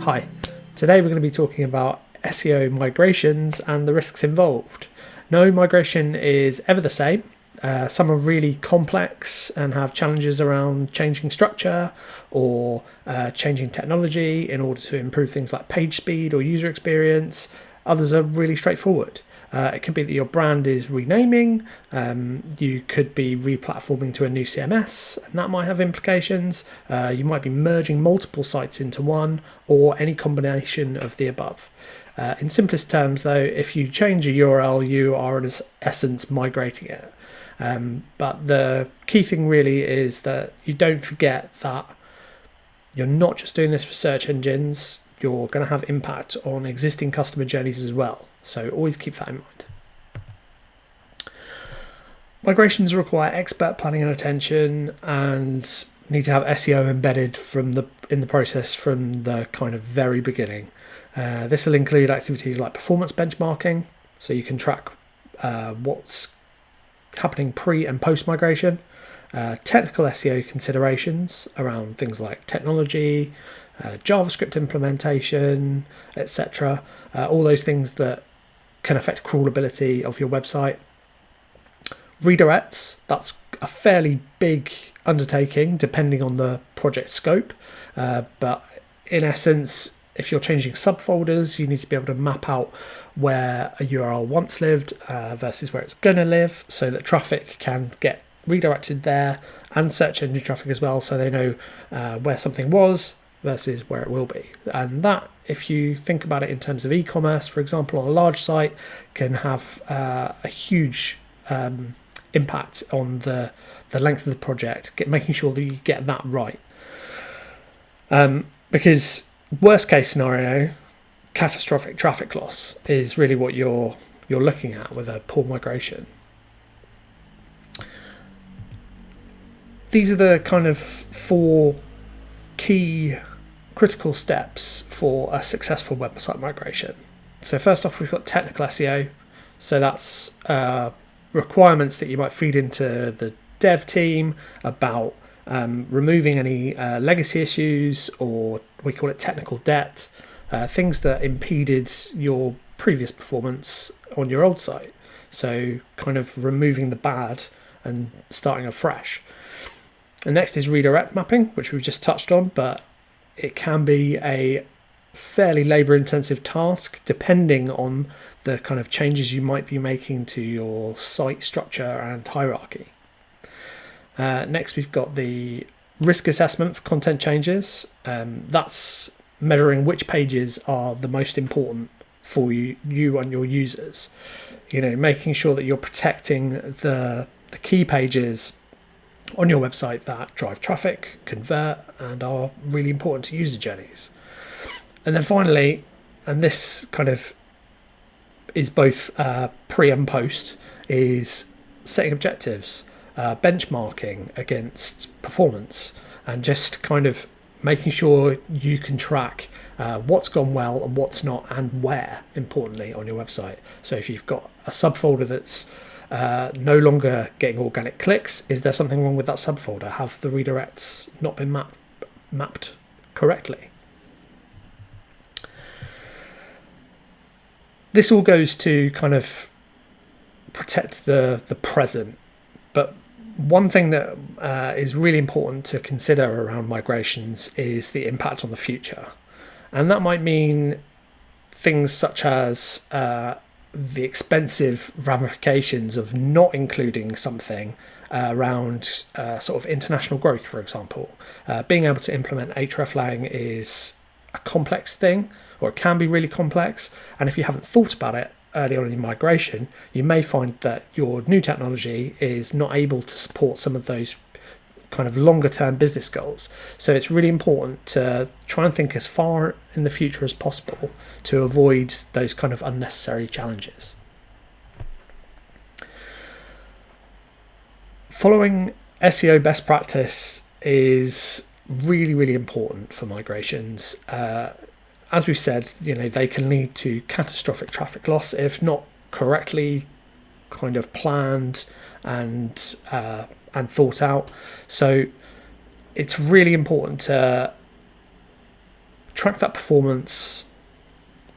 Hi, today we're going to be talking about SEO migrations and the risks involved. No migration is ever the same. Some are really complex and have challenges around changing structure or changing technology in order to improve things like page speed or user experience. Others are really straightforward. It could be that your brand is renaming, you could be replatforming to a new CMS, and that might have implications. You might be merging multiple sites into one, or any combination of the above. In simplest terms, though, if you change a URL, you are in essence migrating it. But the key thing really is that you don't forget that you're not just doing this for search engines, you're going to have impact on existing customer journeys as well. So always keep that in mind. Migrations require expert planning and attention and need to have SEO embedded in the process from the kind of very beginning. This will include activities like performance benchmarking, so you can track what's happening pre and post migration, technical SEO considerations around things like technology, JavaScript implementation, etc. All those things that can affect crawlability of your website. Redirects, that's a fairly big undertaking depending on the project scope, but in essence, if you're changing subfolders, you need to be able to map out where a URL once lived versus where it's going to live, so that traffic can get redirected there, and search engine traffic as well, so they know where something was versus where it will be. And that, if you think about it in terms of e-commerce, for example, on a large site, can have a huge impact on the length of the project, making sure that you get that right. Because worst case scenario, catastrophic traffic loss is really what you're looking at with a poor migration. These are the kind of 4 key critical steps for a successful website migration. So first off, we've got technical SEO. So that's requirements that you might feed into the dev team about removing any legacy issues, or we call it technical debt, things that impeded your previous performance on your old site. So kind of removing the bad and starting afresh. And next is redirect mapping, which we've just touched on, but it can be a fairly labor-intensive task depending on the kind of changes you might be making to your site structure and hierarchy. Next, we've got the risk assessment for content changes. That's measuring which pages are the most important for you and your users. Making sure that you're protecting the key pages on your website that drive traffic, convert, and are really important to user journeys. And then finally, and this kind of is both pre and post, is setting objectives, benchmarking against performance, and just kind of making sure you can track what's gone well and what's not, and where, importantly, on your website. So if you've got a subfolder that's no longer getting organic clicks, is there something wrong with that subfolder? Have the redirects not been mapped correctly? This all goes to kind of protect the present, but one thing that is really important to consider around migrations is the impact on the future. And that might mean things such as the expensive ramifications of not including something around sort of international growth, for example. Being able to implement hreflang is a complex thing, or it can be really complex, and if you haven't thought about it early on in your migration, you may find that your new technology is not able to support some of those kind of longer term business goals. So it's really important to try and think as far in the future as possible to avoid those kind of unnecessary challenges. Following SEO best practice is really, really important for migrations. As we've said, they can lead to catastrophic traffic loss if not correctly kind of planned and thought out. So it's really important to track that performance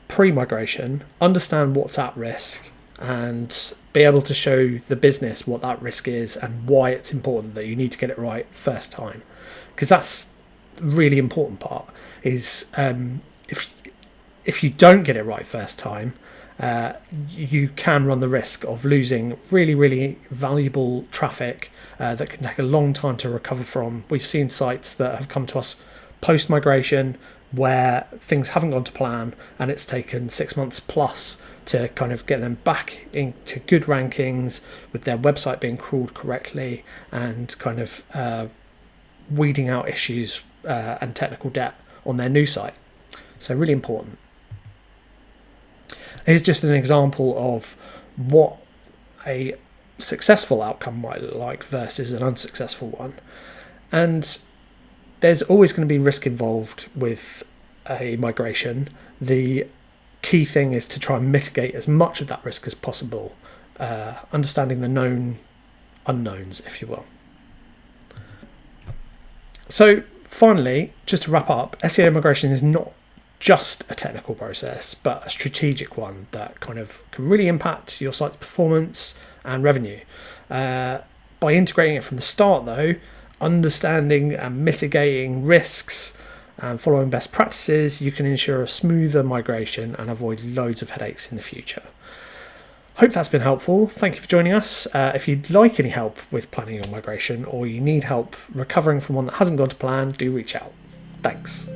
pre-migration, understand what's at risk, and be able to show the business what that risk is and why it's important that you need to get it right first time. Because that's the really important part, is if you don't get it right first time, you can run the risk of losing really, really valuable traffic that can take a long time to recover from. We've seen sites that have come to us post-migration where things haven't gone to plan, and it's taken 6 months plus to kind of get them back into good rankings with their website being crawled correctly, and kind of weeding out issues and technical debt on their new site. So really important. Here's just an example of what a successful outcome might look like versus an unsuccessful one. And there's always going to be risk involved with a migration. The key thing is to try and mitigate as much of that risk as possible, understanding the known unknowns, if you will. So finally, just to wrap up, SEO migration is not just a technical process, but a strategic one that kind of can really impact your site's performance and revenue. By integrating it from the start, though, understanding and mitigating risks and following best practices, you can ensure a smoother migration and avoid loads of headaches in the future. Hope that's been helpful. Thank you for joining us. If you'd like any help with planning your migration, or you need help recovering from one that hasn't gone to plan, do reach out. Thanks.